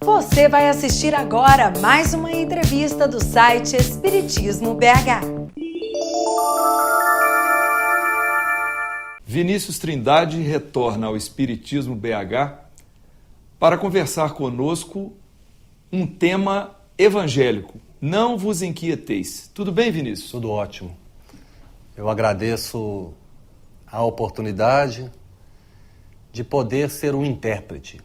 Você vai assistir agora mais uma entrevista do site Espiritismo BH. Vinícius Trindade retorna ao Espiritismo BH para conversar conosco um tema evangélico. Não vos inquieteis. Tudo bem, Vinícius? Tudo ótimo. Eu agradeço a oportunidade de poder ser um intérprete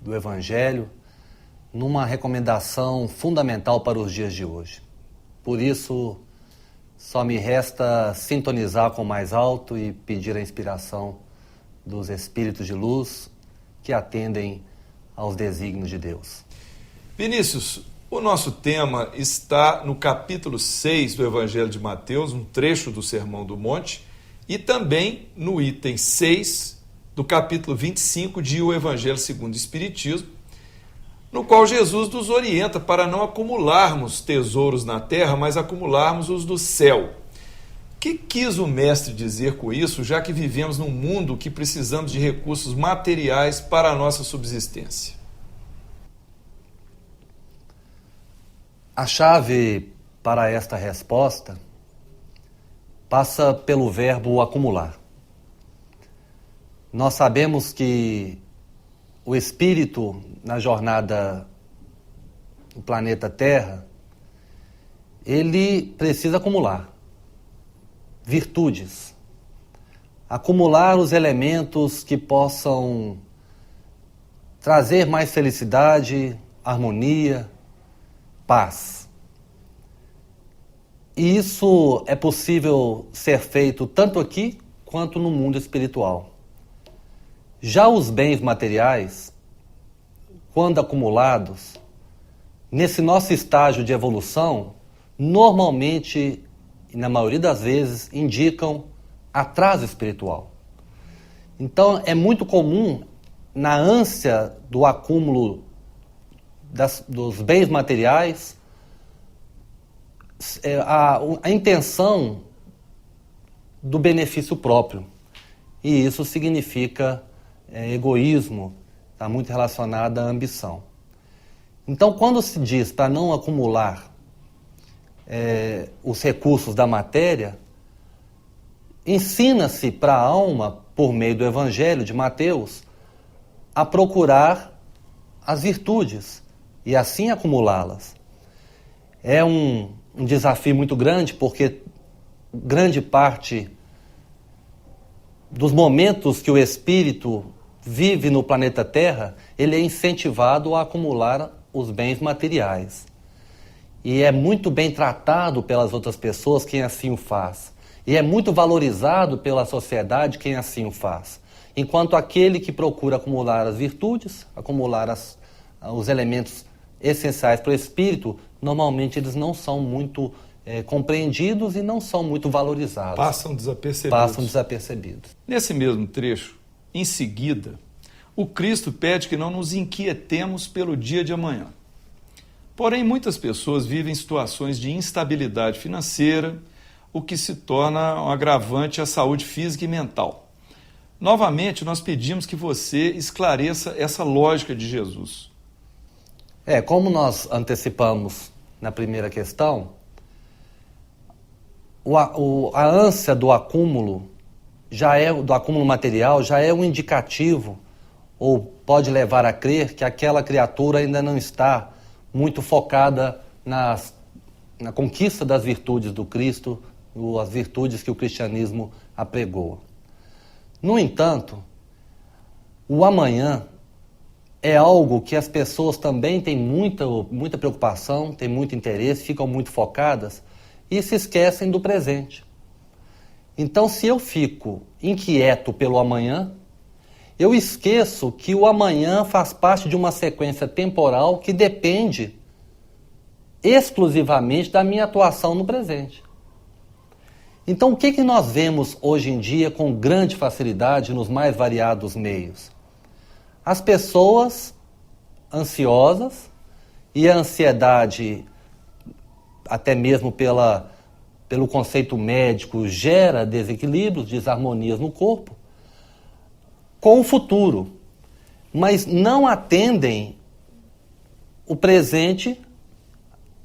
do Evangelho numa recomendação fundamental para os dias de hoje. Por isso, só me resta sintonizar com o mais alto e pedir a inspiração dos Espíritos de luz que atendem aos desígnios de Deus. Vinícius, o nosso tema está no capítulo 6 do Evangelho de Mateus, um trecho do Sermão do Monte, e também no item 6 do capítulo 25 de O Evangelho segundo o Espiritismo, no qual Jesus nos orienta para não acumularmos tesouros na terra, mas acumularmos os do céu. O que quis o mestre dizer com isso, já que vivemos num mundo que precisamos de recursos materiais para a nossa subsistência? A chave para esta resposta passa pelo verbo acumular. Nós sabemos que o espírito, na jornada do planeta Terra, ele precisa acumular virtudes, acumular os elementos que possam trazer mais felicidade, harmonia, paz. E isso é possível ser feito tanto aqui quanto no mundo espiritual. Já os bens materiais, quando acumulados, nesse nosso estágio de evolução, normalmente, e na maioria das vezes, indicam atraso espiritual. Então, é muito comum, na ânsia do acúmulo dos bens materiais, a intenção do benefício próprio. E isso significa egoísmo, está muito relacionado à ambição. Então, quando se diz para não acumular os recursos da matéria, ensina-se para a alma, por meio do Evangelho de Mateus, a procurar as virtudes e assim acumulá-las. É um desafio muito grande, porque grande parte dos momentos que o espírito vive no planeta Terra, ele é incentivado a acumular os bens materiais. E é muito bem tratado pelas outras pessoas quem assim o faz. E é muito valorizado pela sociedade quem assim o faz. Enquanto aquele que procura acumular as virtudes, acumular os elementos essenciais para o espírito, normalmente eles não são muito compreendidos e não são muito valorizados. Passam desapercebidos. Nesse mesmo trecho, em seguida, o Cristo pede que não nos inquietemos pelo dia de amanhã. Porém, muitas pessoas vivem situações de instabilidade financeira, o que se torna um agravante à saúde física e mental. Novamente, nós pedimos que você esclareça essa lógica de Jesus. Como nós antecipamos na primeira questão, a ânsia do acúmulo do acúmulo material já é um indicativo, ou pode levar a crer que aquela criatura ainda não está muito focada na conquista das virtudes do Cristo, as virtudes que o cristianismo apregoa. No entanto, o amanhã é algo que as pessoas também têm muita preocupação, têm muito interesse, ficam muito focadas e se esquecem do presente. Então, se eu fico inquieto pelo amanhã, eu esqueço que o amanhã faz parte de uma sequência temporal que depende exclusivamente da minha atuação no presente. Então, o que nós vemos hoje em dia com grande facilidade nos mais variados meios? As pessoas ansiosas, e a ansiedade, até mesmo pelo conceito médico, gera desequilíbrios, desarmonias no corpo, com o futuro. mas não atendem o presente,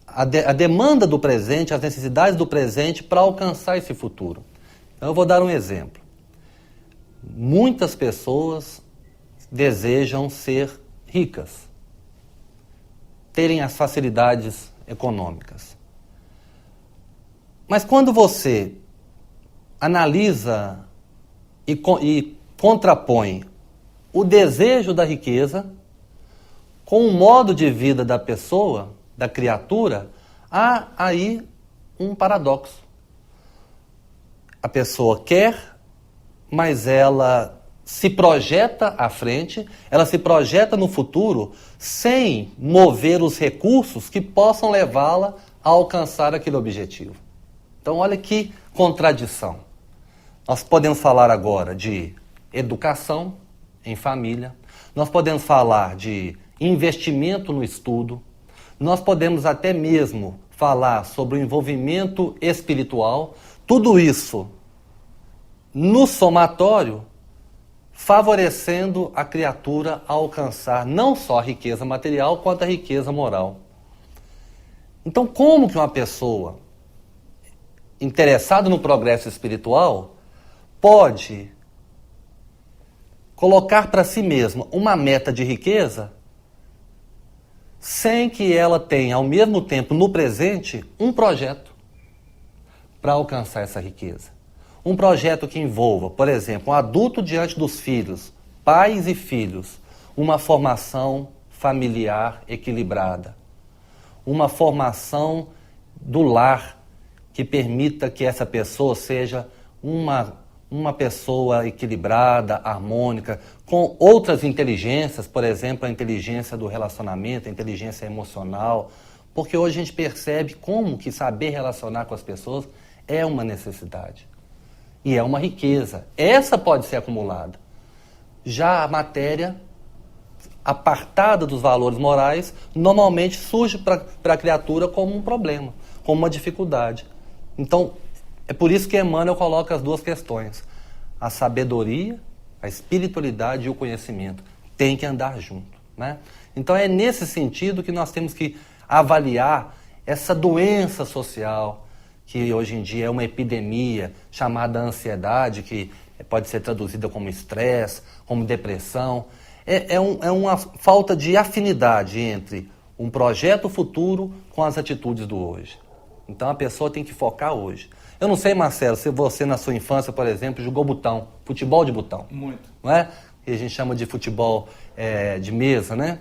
a demanda do presente, as necessidades do presente para alcançar esse futuro. Então, eu vou dar um exemplo. Muitas pessoas desejam ser ricas, terem as facilidades econômicas. Mas quando você analisa e contrapõe o desejo da riqueza com o modo de vida da pessoa, da criatura, há aí um paradoxo. A pessoa quer, mas ela se projeta à frente, ela se projeta no futuro sem mover os recursos que possam levá-la a alcançar aquele objetivo. Então, olha que contradição. Nós podemos falar agora de educação em família, nós podemos falar de investimento no estudo, nós podemos até mesmo falar sobre o envolvimento espiritual, tudo isso no somatório, favorecendo a criatura a alcançar não só a riqueza material, quanto a riqueza moral. Então, como que uma pessoa interessada no progresso espiritual pode colocar para si mesma uma meta de riqueza sem que ela tenha, ao mesmo tempo, no presente, um projeto para alcançar essa riqueza? Um projeto que envolva, por exemplo, um adulto diante dos filhos, pais e filhos, uma formação familiar equilibrada, uma formação do lar que permita que essa pessoa seja uma pessoa equilibrada, harmônica, com outras inteligências, por exemplo, a inteligência do relacionamento, a inteligência emocional, porque hoje a gente percebe como que saber relacionar com as pessoas é uma necessidade. E é uma riqueza. Essa pode ser acumulada. Já a matéria, apartada dos valores morais, normalmente surge para a criatura como um problema, como uma dificuldade. Então, é por isso que Emmanuel coloca as duas questões. A sabedoria, a espiritualidade e o conhecimento têm que andar junto, né? Então, é nesse sentido que nós temos que avaliar essa doença social, que hoje em dia é uma epidemia chamada ansiedade, que pode ser traduzida como estresse, como depressão. É uma falta de afinidade entre um projeto futuro com as atitudes do hoje. Então a pessoa tem que focar hoje. Eu não sei, Marcelo, se você na sua infância, por exemplo, jogou botão, futebol de botão. Muito. Não é? Que a gente chama de futebol de mesa, né?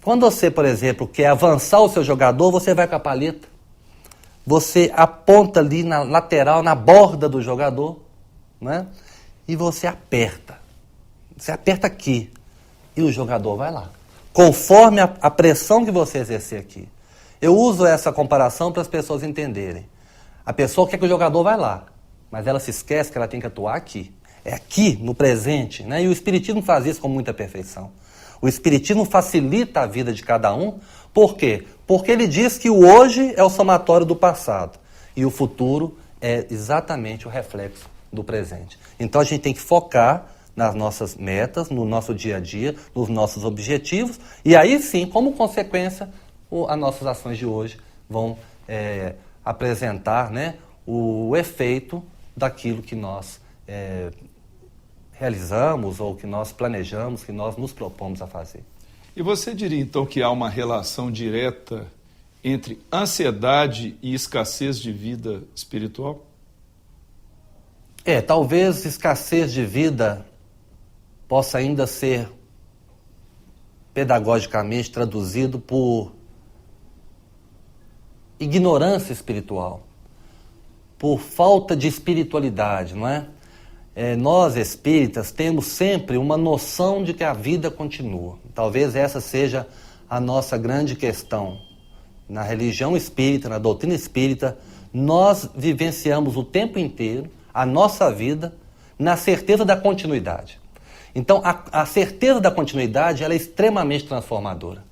Quando você, por exemplo, quer avançar o seu jogador, você vai com a paleta. Você aponta ali na lateral, na borda do jogador, né? E você aperta. Você aperta aqui. E o jogador vai lá. Conforme a pressão que você exercer aqui. Eu uso essa comparação para as pessoas entenderem. A pessoa quer que o jogador vá lá, mas ela se esquece que ela tem que atuar aqui. É aqui, no presente, né? E o Espiritismo faz isso com muita perfeição. O Espiritismo facilita a vida de cada um. Por quê? Porque ele diz que o hoje é o somatório do passado e o futuro é exatamente o reflexo do presente. Então a gente tem que focar nas nossas metas, no nosso dia a dia, nos nossos objetivos, e aí sim, como consequência, as nossas ações de hoje vão apresentar, né, o efeito daquilo que nós realizamos ou que nós planejamos, que nós nos propomos a fazer. E você diria, então, que há uma relação direta entre ansiedade e escassez de vida espiritual? Talvez escassez de vida possa ainda ser pedagogicamente traduzido por ignorância espiritual, por falta de espiritualidade, não é? Nós, espíritas, temos sempre uma noção de que a vida continua. Talvez essa seja a nossa grande questão. Na religião espírita, na doutrina espírita, nós vivenciamos o tempo inteiro a nossa vida na certeza da continuidade. Então, a certeza da continuidade ela é extremamente transformadora.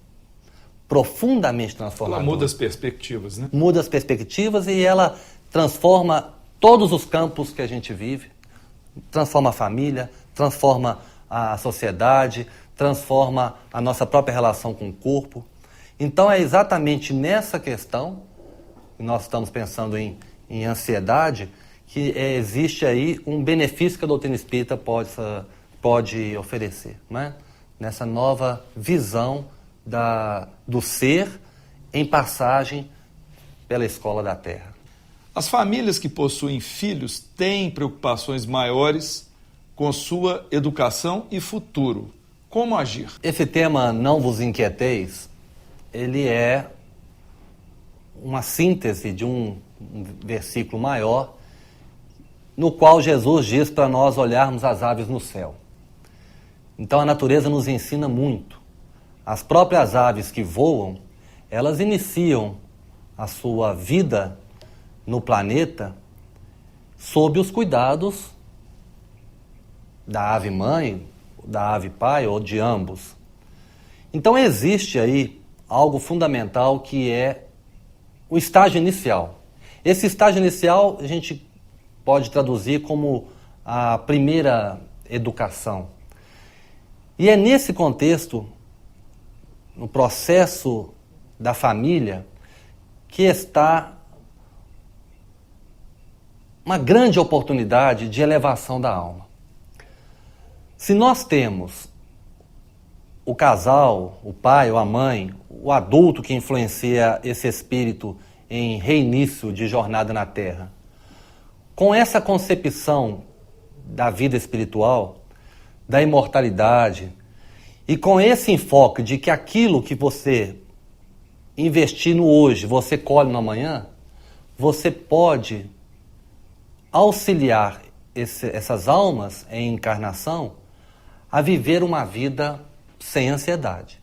Profundamente transformadora. Ela muda as perspectivas, né? Muda as perspectivas e ela transforma todos os campos que a gente vive. Transforma a família, transforma a sociedade, transforma a nossa própria relação com o corpo. Então é exatamente nessa questão, nós estamos pensando em ansiedade, que existe aí um benefício que a doutrina espírita pode oferecer, né? Nessa nova visão do ser em passagem pela escola da Terra. As famílias que possuem filhos têm preocupações maiores com sua educação e futuro. Como agir? Esse tema, não vos inquieteis, ele é uma síntese de um versículo maior, no qual Jesus diz para nós olharmos as aves no céu. Então a natureza nos ensina muito. As próprias aves que voam, elas iniciam a sua vida no planeta sob os cuidados da ave mãe, da ave pai ou de ambos. Então existe aí algo fundamental que é o estágio inicial. Esse estágio inicial a gente pode traduzir como a primeira educação. E é nesse contexto, no processo da família, que está uma grande oportunidade de elevação da alma. Se nós temos o casal, o pai ou a mãe, o adulto que influencia esse espírito em reinício de jornada na Terra, com essa concepção da vida espiritual, da imortalidade, e com esse enfoque de que aquilo que você investir no hoje, você colhe no amanhã, você pode auxiliar essas almas em encarnação a viver uma vida sem ansiedade.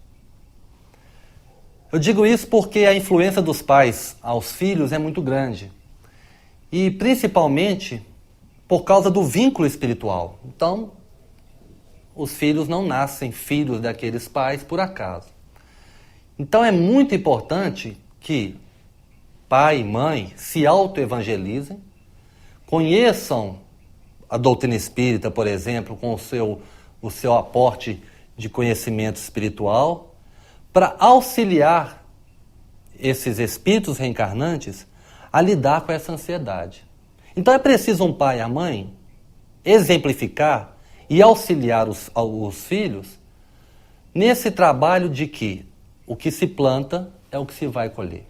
Eu digo isso porque a influência dos pais aos filhos é muito grande. E principalmente por causa do vínculo espiritual. Então, os filhos não nascem filhos daqueles pais por acaso. Então é muito importante que pai e mãe se autoevangelizem, conheçam a doutrina espírita, por exemplo, com o seu aporte de conhecimento espiritual, para auxiliar esses espíritos reencarnantes a lidar com essa ansiedade. Então é preciso um pai e a mãe exemplificar e auxiliar os filhos nesse trabalho de que o que se planta é o que se vai colher.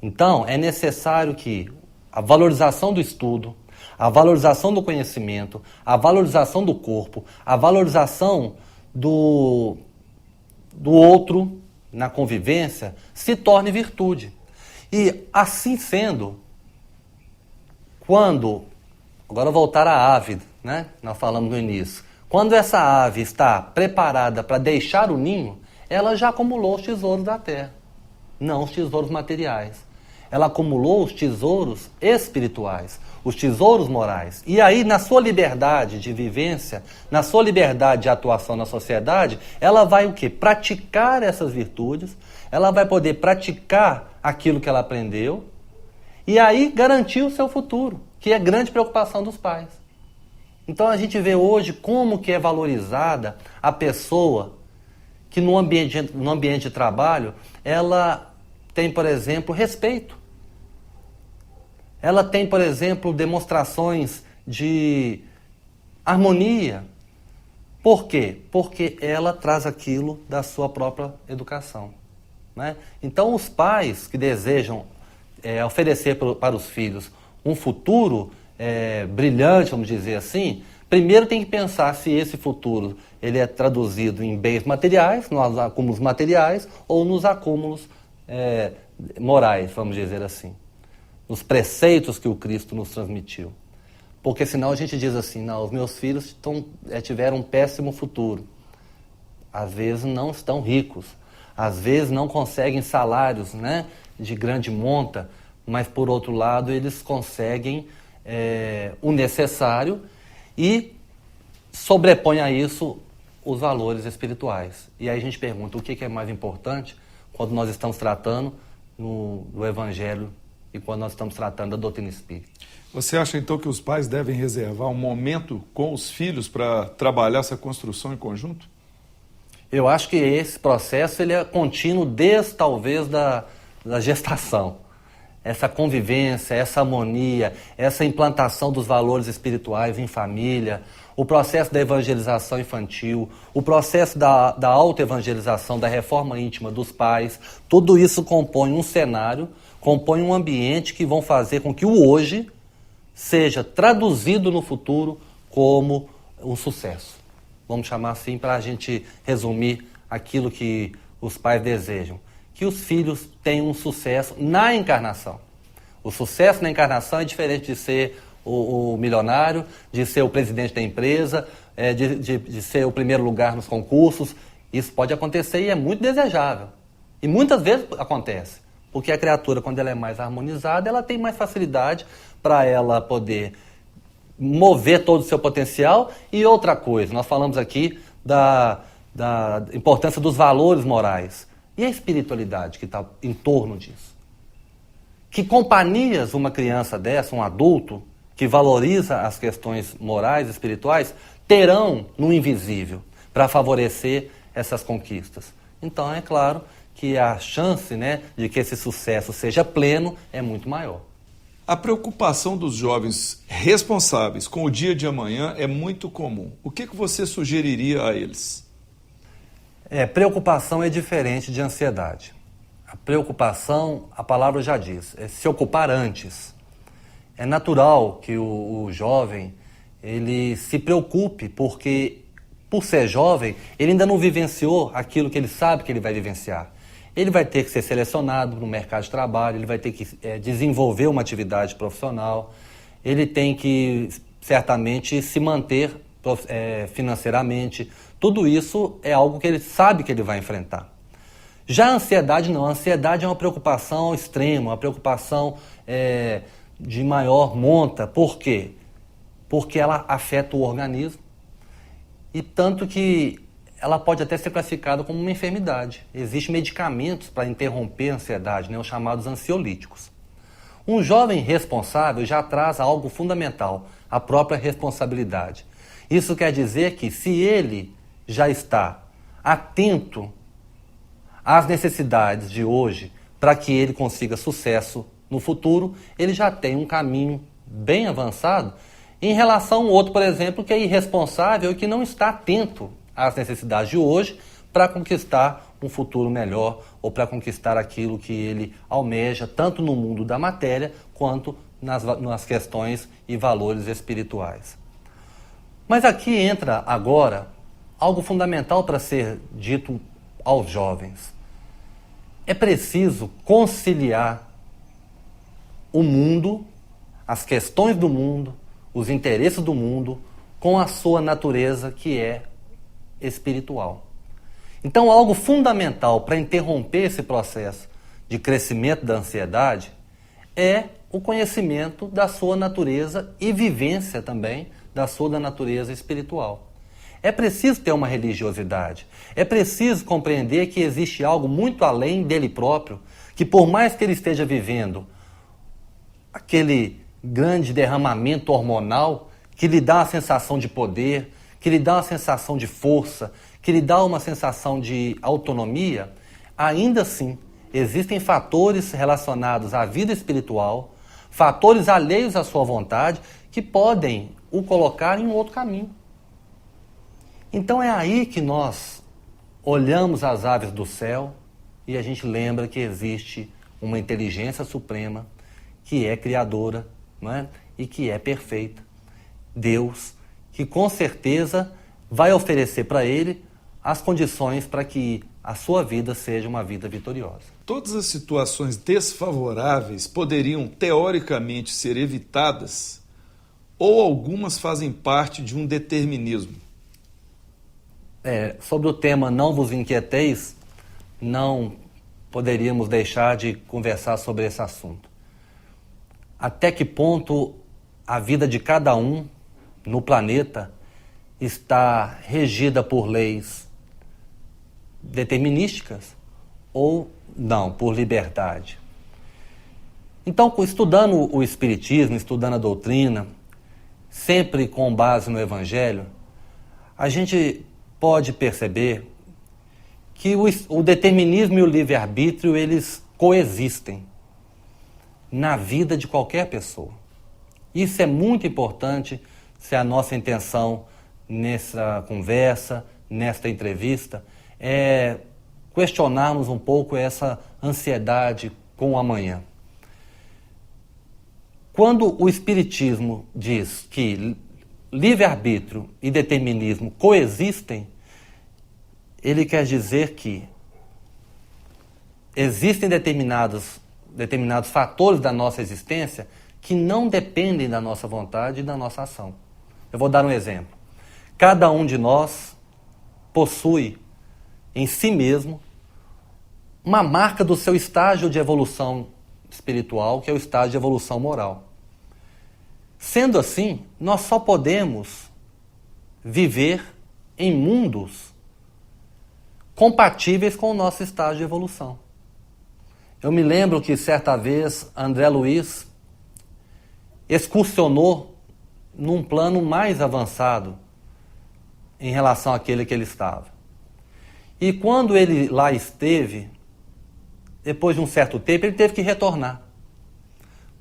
Então é necessário que a valorização do estudo, a valorização do conhecimento, a valorização do corpo, a valorização do outro na convivência se torne virtude. E assim sendo, quando, agora voltar à ave, né? Nós falamos no início, quando essa ave está preparada para deixar o ninho, ela já acumulou os tesouros da terra, não os tesouros materiais. Ela acumulou os tesouros espirituais, os tesouros morais. E aí, na sua liberdade de vivência, na sua liberdade de atuação na sociedade, ela vai o quê? Praticar essas virtudes, ela vai poder praticar aquilo que ela aprendeu e aí garantir o seu futuro, que é grande preocupação dos pais. Então a gente vê hoje como que é valorizada a pessoa que no ambiente de trabalho, ela tem, por exemplo, respeito. Ela tem, por exemplo, demonstrações de harmonia. Por quê? Porque ela traz aquilo da sua própria educação, né? Então, os pais que desejam oferecer para os filhos um futuro brilhante, vamos dizer assim, primeiro tem que pensar se esse futuro ele é traduzido em bens materiais, nos acúmulos materiais, ou nos acúmulos morais, vamos dizer assim. Nos preceitos que o Cristo nos transmitiu. Porque senão a gente diz assim, não, os meus filhos tiveram um péssimo futuro. Às vezes não estão ricos, às vezes não conseguem salários, né, de grande monta, mas por outro lado eles conseguem o necessário e sobrepõem a isso os valores espirituais. E aí a gente pergunta, o que é mais importante quando nós estamos tratando do Evangelho e quando nós estamos tratando da doutrina espírita? Você acha então que os pais devem reservar um momento com os filhos para trabalhar essa construção em conjunto? Eu acho que esse processo ele é contínuo desde, talvez, da gestação. Essa convivência, essa harmonia, essa implantação dos valores espirituais em família, o processo da evangelização infantil, o processo da autoevangelização, da reforma íntima dos pais, tudo isso compõe um cenário, compõe um ambiente que vão fazer com que o hoje seja traduzido no futuro como um sucesso. Vamos chamar assim para a gente resumir aquilo que os pais desejam. Que os filhos tenham um sucesso na encarnação. O sucesso na encarnação é diferente de ser o milionário, de ser o presidente da empresa, de ser o primeiro lugar nos concursos. Isso pode acontecer e é muito desejável. E muitas vezes acontece. Porque a criatura, quando ela é mais harmonizada, ela tem mais facilidade para ela poder mover todo o seu potencial. E outra coisa, nós falamos aqui da importância dos valores morais. E a espiritualidade que está em torno disso? Que companhias uma criança dessa, um adulto, que valoriza as questões morais e espirituais, terão no invisível para favorecer essas conquistas? Então, é claro que a chance, né, de que esse sucesso seja pleno é muito maior. A preocupação dos jovens responsáveis com o dia de amanhã é muito comum. O que você sugeriria a eles? Preocupação é diferente de ansiedade. A preocupação, a palavra já diz, é se ocupar antes. É natural que o jovem ele se preocupe, porque, por ser jovem, ele ainda não vivenciou aquilo que ele sabe que ele vai vivenciar. Ele vai ter que ser selecionado no mercado de trabalho, ele vai ter que desenvolver uma atividade profissional, ele tem que, certamente, se manter financeiramente. Tudo isso é algo que ele sabe que ele vai enfrentar. Já a ansiedade não. A ansiedade é uma preocupação extrema, uma preocupação de maior monta. Por quê? Porque ela afeta o organismo e tanto que ela pode até ser classificada como uma enfermidade. Existem medicamentos para interromper a ansiedade, né, os chamados ansiolíticos. Um jovem responsável já traz algo fundamental, a própria responsabilidade. Isso quer dizer que se ele já está atento às necessidades de hoje para que ele consiga sucesso no futuro, ele já tem um caminho bem avançado em relação ao outro, por exemplo, que é irresponsável e que não está atento às necessidades de hoje para conquistar um futuro melhor ou para conquistar aquilo que ele almeja, tanto no mundo da matéria quanto nas questões e valores espirituais. Mas aqui entra agora algo fundamental para ser dito aos jovens. É preciso conciliar o mundo, as questões do mundo, os interesses do mundo, com a sua natureza que é espiritual. Então, algo fundamental para interromper esse processo de crescimento da ansiedade é o conhecimento da sua natureza e vivência também da sua natureza espiritual. É preciso ter uma religiosidade. É preciso compreender que existe algo muito além dele próprio, que por mais que ele esteja vivendo aquele grande derramamento hormonal que lhe dá uma sensação de poder, que lhe dá uma sensação de força, que lhe dá uma sensação de autonomia, ainda assim existem fatores relacionados à vida espiritual, fatores alheios à sua vontade, que podem o colocar em um outro caminho. Então é aí que nós olhamos as aves do céu e a gente lembra que existe uma inteligência suprema que é criadora, não é? E que é perfeita. Deus, que com certeza vai oferecer para ele as condições para que a sua vida seja uma vida vitoriosa. Todas as situações desfavoráveis poderiam, teoricamente, ser evitadas ou algumas fazem parte de um determinismo? Sobre o tema Não Vos Inquieteis, não poderíamos deixar de conversar sobre esse assunto. Até que ponto a vida de cada um no planeta está regida por leis determinísticas ou não, por liberdade? Então, estudando o Espiritismo, estudando a doutrina, sempre com base no Evangelho, a gente pode perceber que o determinismo e o livre-arbítrio, eles coexistem na vida de qualquer pessoa. Isso é muito importante se a nossa intenção nessa conversa, nesta entrevista, é questionarmos um pouco essa ansiedade com o amanhã. Quando o Espiritismo diz que livre-arbítrio e determinismo coexistem, ele quer dizer que existem determinados fatores da nossa existência que não dependem da nossa vontade e da nossa ação. Eu vou dar um exemplo. Cada um de nós possui em si mesmo uma marca do seu estágio de evolução espiritual, que é o estágio de evolução moral. Sendo assim, nós só podemos viver em mundos compatíveis com o nosso estágio de evolução. Eu me lembro que certa vez André Luiz excursionou num plano mais avançado em relação àquele que ele estava. E quando ele lá esteve, depois de um certo tempo, ele teve que retornar.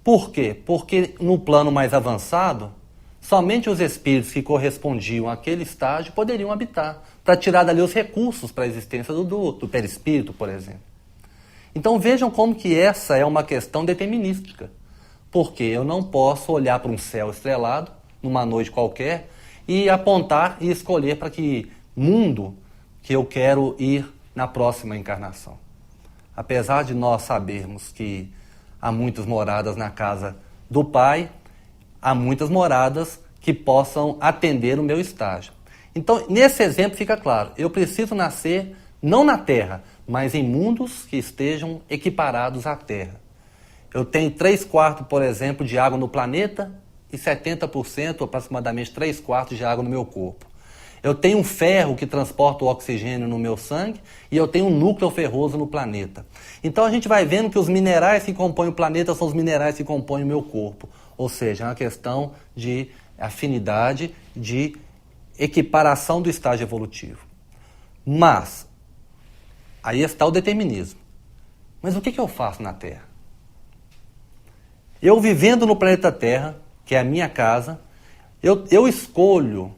Por quê? Porque no plano mais avançado, somente os espíritos que correspondiam àquele estágio poderiam habitar, para tirar dali os recursos para a existência do perispírito, por exemplo. Então vejam como que essa é uma questão determinística. Porque eu não posso olhar para um céu estrelado, numa noite qualquer, e apontar e escolher para que mundo que eu quero ir na próxima encarnação. Apesar de nós sabermos que há muitas moradas na casa do Pai, há muitas moradas que possam atender o meu estágio. Então, nesse exemplo fica claro, eu preciso nascer não na Terra, mas em mundos que estejam equiparados à Terra. Eu tenho 3/4, por exemplo, de água no planeta e 70%, aproximadamente 3/4 de água no meu corpo. Eu tenho um ferro que transporta o oxigênio no meu sangue e eu tenho um núcleo ferroso no planeta. Então a gente vai vendo que os minerais que compõem o planeta são os minerais que compõem o meu corpo. Ou seja, é uma questão de afinidade, de equiparação do estágio evolutivo. Mas, aí está o determinismo. Mas o que eu faço na Terra? Eu vivendo no planeta Terra, que é a minha casa, eu escolho,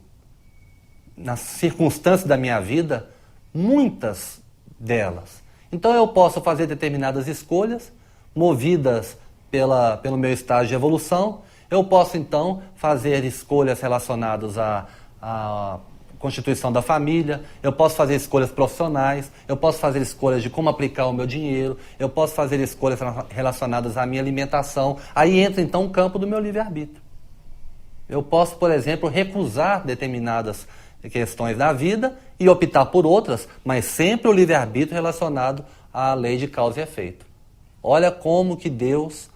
nas circunstâncias da minha vida, muitas delas. Então eu posso fazer determinadas escolhas, movidas pelo meu estágio de evolução. Eu posso então fazer escolhas relacionadas à constituição da família, eu posso fazer escolhas profissionais, eu posso fazer escolhas de como aplicar o meu dinheiro, eu posso fazer escolhas relacionadas à minha alimentação. Aí entra então o campo do meu livre-arbítrio. Eu posso, por exemplo, recusar determinadas questões da vida e optar por outras, mas sempre o livre-arbítrio relacionado à lei de causa e efeito. Olha como que Deus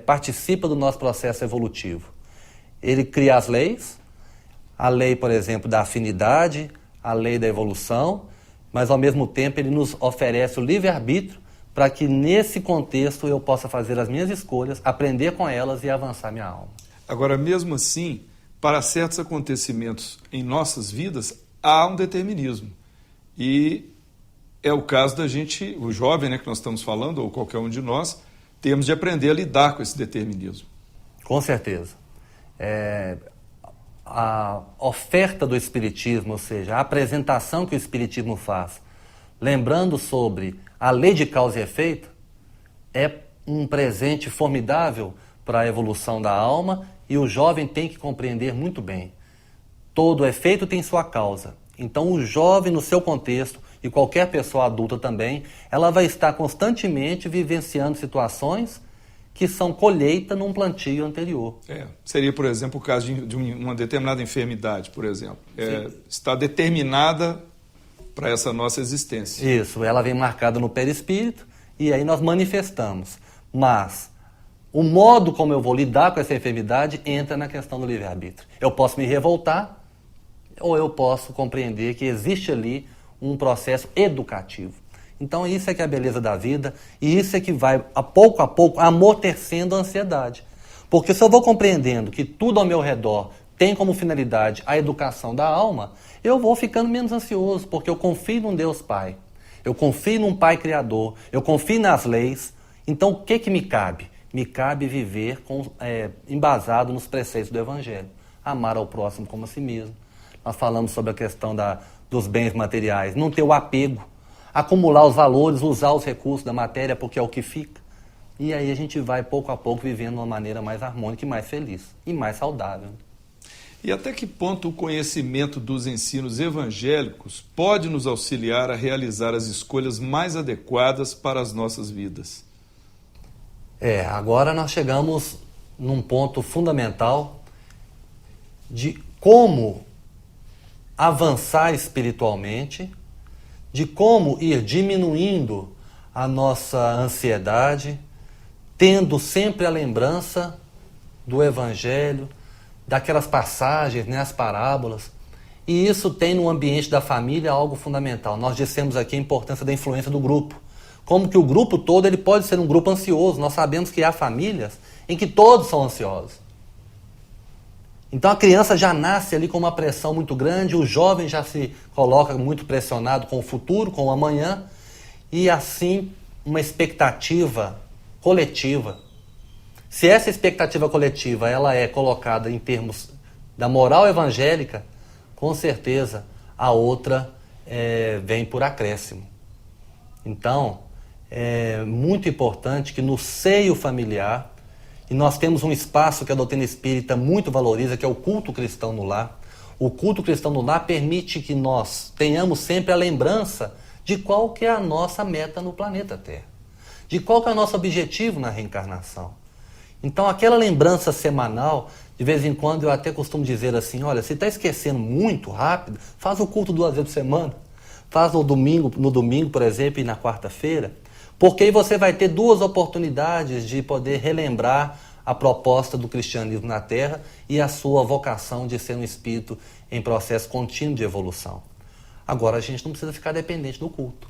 participa do nosso processo evolutivo. Ele cria as leis, a lei, por exemplo, da afinidade, a lei da evolução, mas ao mesmo tempo ele nos oferece o livre-arbítrio para que nesse contexto eu possa fazer as minhas escolhas, aprender com elas e avançar minha alma. Agora, mesmo assim, para certos acontecimentos em nossas vidas, há um determinismo. E é o caso da gente, o jovem, né, que nós estamos falando, ou qualquer um de nós, temos de aprender a lidar com esse determinismo. Com certeza. A oferta do Espiritismo, ou seja, a apresentação que o Espiritismo faz, lembrando sobre a lei de causa e efeito, é um presente formidável para a evolução da alma, e o jovem tem que compreender muito bem. Todo efeito tem sua causa. Então o jovem, no seu contexto, e qualquer pessoa adulta também, ela vai estar constantemente vivenciando situações que são colheita num plantio anterior. Seria, por exemplo, o caso de uma determinada enfermidade, por exemplo. Está determinada para essa nossa existência. Isso, ela vem marcada no perispírito e aí nós manifestamos. Mas o modo como eu vou lidar com essa enfermidade entra na questão do livre-arbítrio. Eu posso me revoltar ou eu posso compreender que existe ali um processo educativo. Então isso é que é a beleza da vida e isso é que vai, a pouco, amortecendo a ansiedade. Porque se eu vou compreendendo que tudo ao meu redor tem como finalidade a educação da alma, eu vou ficando menos ansioso, porque eu confio num Deus Pai, eu confio num Pai Criador, eu confio nas leis. Então o que me cabe? Me cabe viver embasado nos preceitos do Evangelho. Amar ao próximo como a si mesmo. Nós falamos sobre a questão dos bens materiais, não ter o apego, acumular os valores, usar os recursos da matéria porque é o que fica. E aí a gente vai pouco a pouco vivendo de uma maneira mais harmônica e mais feliz e mais saudável. E até que ponto o conhecimento dos ensinos evangélicos pode nos auxiliar a realizar as escolhas mais adequadas para as nossas vidas? Agora nós chegamos num ponto fundamental de como avançar espiritualmente, de como ir diminuindo a nossa ansiedade, tendo sempre a lembrança do Evangelho, daquelas passagens, as parábolas. E isso tem no ambiente da família algo fundamental. Nós dissemos aqui a importância da influência do grupo. Como que o grupo todo ele pode ser um grupo ansioso. Nós sabemos que há famílias em que todos são ansiosos. Então a criança já nasce ali com uma pressão muito grande, o jovem já se coloca muito pressionado com o futuro, com o amanhã, e assim uma expectativa coletiva. Se essa expectativa coletiva ela é colocada em termos da moral evangélica, com certeza a outra vem por acréscimo. Então, é muito importante que no seio familiar, e nós temos um espaço que a doutrina espírita muito valoriza, que é o culto cristão no lar. O culto cristão no lar permite que nós tenhamos sempre a lembrança de qual que é a nossa meta no planeta Terra, de qual que é o nosso objetivo na reencarnação. Então aquela lembrança semanal, de vez em quando eu até costumo dizer assim, olha, se está esquecendo muito rápido, faz o culto 2 vezes por semana, faz no domingo, por exemplo, e na quarta-feira, porque aí você vai ter 2 oportunidades de poder relembrar a proposta do cristianismo na Terra e a sua vocação de ser um espírito em processo contínuo de evolução. Agora a gente não precisa ficar dependente do culto.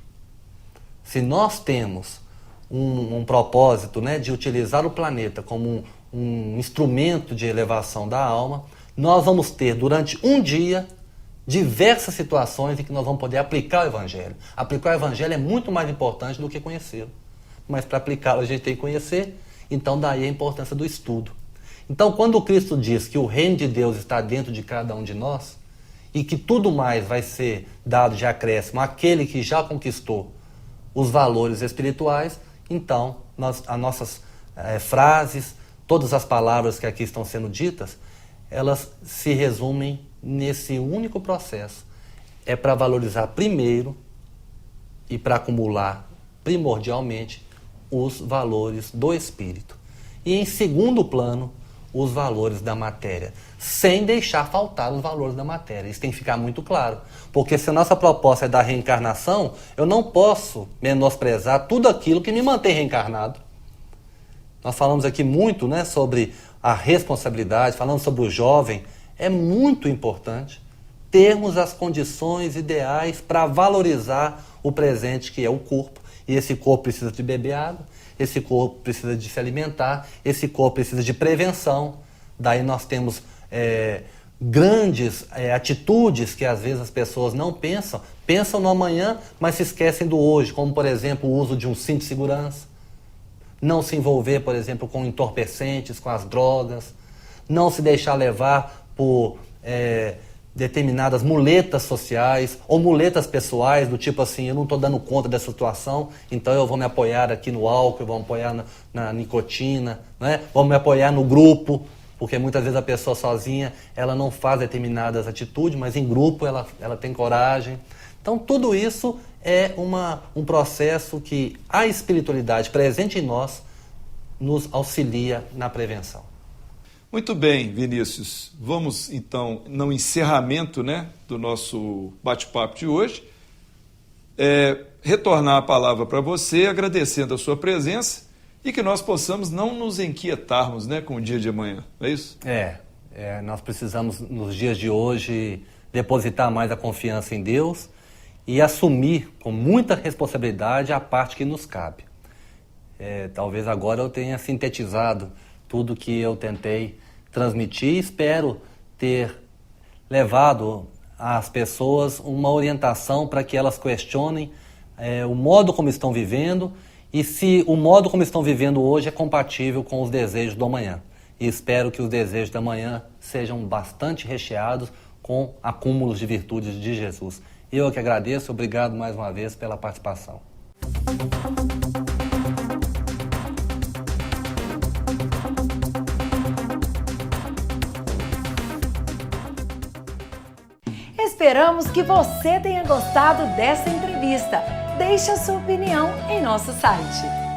Se nós temos um propósito, de utilizar o planeta como um instrumento de elevação da alma, nós vamos ter durante um dia diversas situações em que nós vamos poder aplicar o Evangelho. Aplicar o Evangelho é muito mais importante do que conhecê-lo. Mas para aplicá-lo a gente tem que conhecer, então daí a importância do estudo. Então quando o Cristo diz que o reino de Deus está dentro de cada um de nós, e que tudo mais vai ser dado de acréscimo àquele que já conquistou os valores espirituais, então as nossas frases, todas as palavras que aqui estão sendo ditas, elas se resumem nesse único processo. É para valorizar primeiro e para acumular primordialmente os valores do espírito. E em segundo plano, os valores da matéria, sem deixar faltar os valores da matéria. Isso tem que ficar muito claro. Porque se a nossa proposta é da reencarnação, eu não posso menosprezar tudo aquilo que me mantém reencarnado. Nós falamos aqui muito, sobre a responsabilidade, falando sobre o jovem. É muito importante termos as condições ideais para valorizar o presente que é o corpo. E esse corpo precisa de beber água, esse corpo precisa de se alimentar, esse corpo precisa de prevenção. Daí nós temos grandes atitudes que às vezes as pessoas não pensam no amanhã, mas se esquecem do hoje, como por exemplo o uso de um cinto de segurança, não se envolver, por exemplo, com entorpecentes, com as drogas, não se deixar levar por determinadas muletas sociais ou muletas pessoais, do tipo assim, eu não estou dando conta dessa situação, então eu vou me apoiar aqui no álcool, eu vou me apoiar na nicotina, vou me apoiar no grupo, porque muitas vezes a pessoa sozinha ela não faz determinadas atitudes, mas em grupo ela tem coragem. Então tudo isso é um processo que a espiritualidade presente em nós nos auxilia na prevenção. Muito bem, Vinícius. Vamos, então, no encerramento do nosso bate-papo de hoje, retornar a palavra para você, agradecendo a sua presença e que nós possamos não nos inquietarmos com o dia de amanhã. É isso? Nós precisamos, nos dias de hoje, depositar mais a confiança em Deus e assumir com muita responsabilidade a parte que nos cabe. Talvez agora eu tenha sintetizado tudo que eu tentei transmitir. Espero ter levado às pessoas uma orientação para que elas questionem o modo como estão vivendo e se o modo como estão vivendo hoje é compatível com os desejos do amanhã. E espero que os desejos da manhã sejam bastante recheados com acúmulos de virtudes de Jesus. Eu que agradeço, obrigado mais uma vez pela participação. Esperamos que você tenha gostado dessa entrevista. Deixe a sua opinião em nosso site.